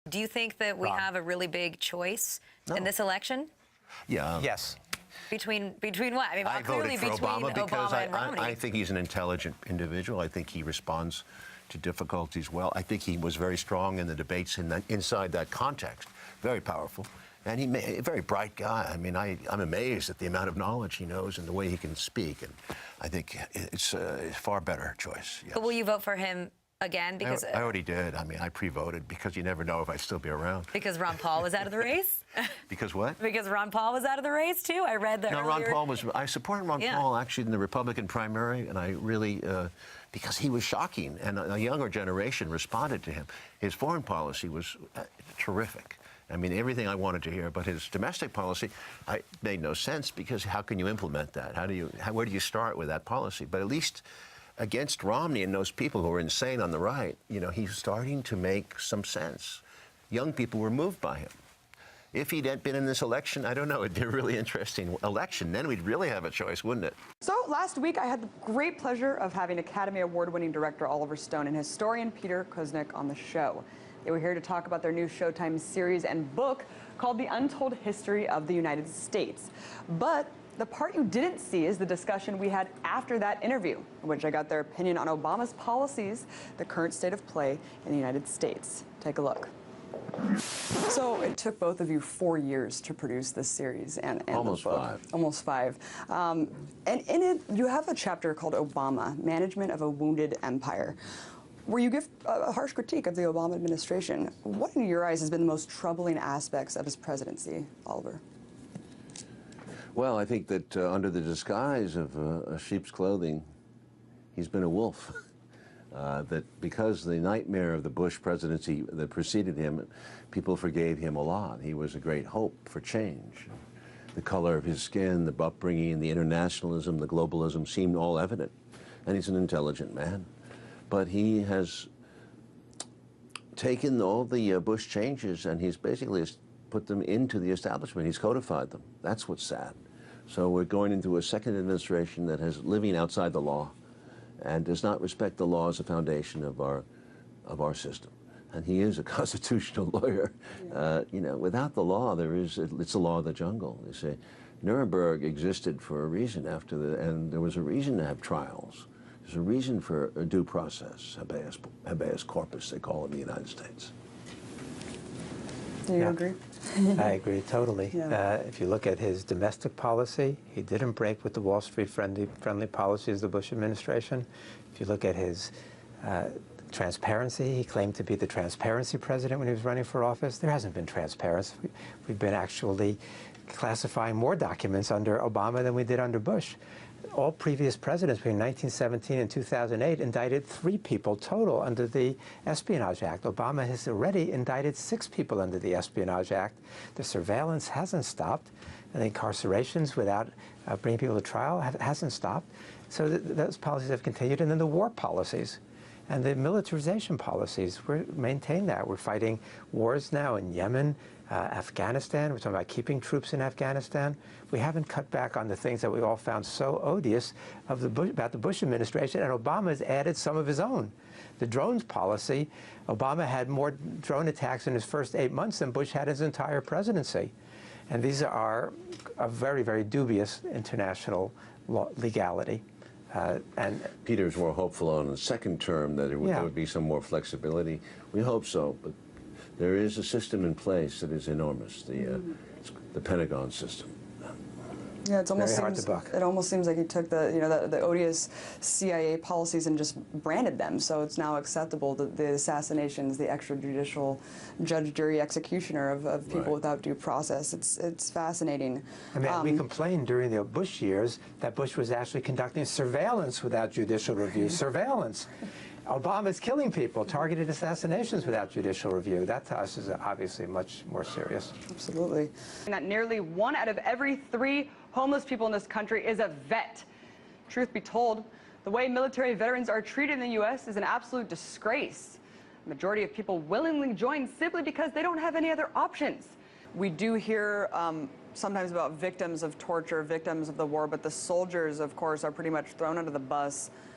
Do you think that we have a really big choice in this election? Yeah. Yes. Between what? I mean, I clearly voted for between Obama because and Romney. I think he's an intelligent individual. I think he responds to difficulties well. I think he was very strong in the debates inside that context. Very powerful. And a very bright guy. I mean, I'm amazed at the amount of knowledge he knows and the way he can speak. And I think it's a far better choice. Yes. But will you vote for him again? Because I already did. I mean, I pre-voted because you never know if I'd still be around. Because Ron Paul was out of the race? Because what? Because Ron Paul was out of the race, too? I read that earlier. Ron Paul I supported Ron Paul, actually, in the Republican primary, and I really, because he was shocking, and a younger generation responded to him. His foreign policy was terrific. I mean, everything I wanted to hear, but his domestic policy made no sense, because how can you implement that? Where do you start with that policy? But at least against Romney and those people who are insane on the right, you know, he's starting to make some sense. Young people were moved by him. If he'd been in this election, I don't know, it'd be a really interesting election. Then we'd really have a choice, wouldn't it? So last week, I had the great pleasure of having Academy Award-winning director Oliver Stone and historian Peter Kuznick on the show. They were here to talk about their new Showtime series and book called The Untold History of the United States. But the part you didn't see is the discussion we had after that interview, in which I got their opinion on Obama's policies, the current state of play in the United States. Take a look. So it took both of you 4 years to produce this series and Almost the book. 5. Almost 5. And in it, you have a chapter called Obama, Management of a Wounded Empire, where you give a harsh critique of the Obama administration. What, in your eyes, has been the most troubling aspects of his presidency, Oliver? Well, I think that under the disguise of a sheep's clothing, he's been a wolf. That because the nightmare of the Bush presidency that preceded him, people forgave him a lot. He was a great hope for change. The color of his skin, the upbringing, the internationalism, the globalism seemed all evident. And he's an intelligent man. But he has taken all the Bush changes and he's basically put them into the establishment. He's codified them. That's what's sad. So we're going into a second administration that is living outside the law and does not respect the law as a foundation of our system. And he is a constitutional lawyer. You know, without the law, it's the law of the jungle. They say Nuremberg existed for a reason and there was a reason to have trials. There's a reason for a due process, habeas corpus, they call it in the United States. Do you agree? I agree totally. Yeah. If you look at his domestic policy, he didn't break with the Wall Street friendly policies of the Bush administration. If you look at his transparency, he claimed to be the transparency president when he was running for office. There hasn't been transparency. We've been actually classifying more documents under Obama than we did under Bush. All previous presidents between 1917 and 2008 indicted 3 people total under the Espionage Act. Obama has already indicted 6 people under the Espionage Act. The surveillance hasn't stopped, and the incarcerations without bringing people to trial hasn't stopped. So those policies have continued, and then the war policies and the militarization policies, we maintain that. We're fighting wars now in Yemen, Afghanistan. We're talking about keeping troops in Afghanistan. We haven't cut back on the things that we all found so odious about the Bush administration, and Obama has added some of his own. The drones policy, Obama had more drone attacks in his first 8 months than Bush had his entire presidency. And these are a very, very dubious international legality. And Peter's more hopeful on the second term that there would be some more flexibility. We hope so, but there is a system in place that is enormous, the Pentagon system. Yeah, it almost seems like he took the odious CIA policies and just branded them. So it's now acceptable that the assassinations, the extrajudicial judge, jury, executioner of people without due process. It's fascinating. I mean, we complained during the Bush years that Bush was actually conducting surveillance without judicial review. Surveillance. Obama's killing people, targeted assassinations without judicial review. That to us is obviously much more serious. Absolutely. And that nearly 1 out of every 3 homeless people in this country is a vet. Truth be told, the way military veterans are treated in the U.S. is an absolute disgrace. The majority of people willingly join simply because they don't have any other options. We do hear sometimes about victims of torture, victims of the war, but the soldiers, of course, are pretty much thrown under the bus.